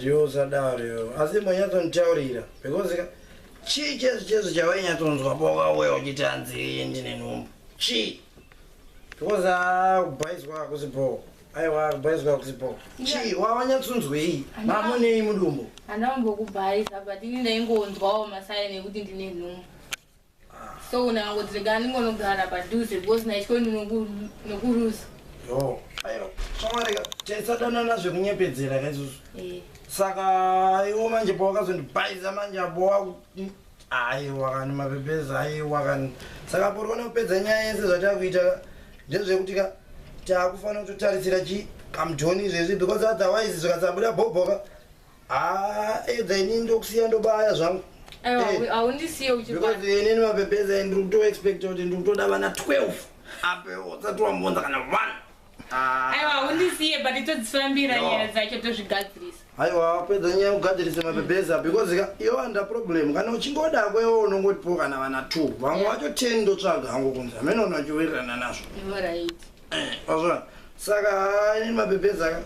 Yosadaro, asi mwanyatontaurira because chi chesu chawainyatonzwa boka wewe uchitanzi ndine nhumbu chi because kubhaizwa kuzipo aiwa kubhaizwa kuzipo chi wawanyatsunzwei mamonei mudumbu andambokubhaisa but inini ngonzwawo masai nekuti ndine nhumbu so unangodzega ndingonogara padhuze because naityo nokurusa yo aiwa shamwarika taisadana nazvekunyepedzera kaisusu saka iwo manje pawakazondibhaisa manje apo aiwa kani mapepeza aiwa kani saka poriona kupedza nyaya yese zvatakuita ndezvekuti ka takufanira kutotarisira chi kamujoni izvezvi because otherwise zvikasabuda bhobhoka edza inini ndokusiya ndobaya zvangu because inini mapepeza ndiri kutoexpecta kuti ndiri kutoda vana 12 apo usati wambonza kana 1 aiwa undisiye but itodzifambira nyaya dzacho tozvigadzirisa aiwa pedza nyaya kugadzirisa mapepeza because iwo anda problem kana uchingoda kwewo unongotipo kana vana 2 vamwe vacho 10 ndotsvaga hangu kunzi amene unachiwirirana nazvo right saka ini mapepeza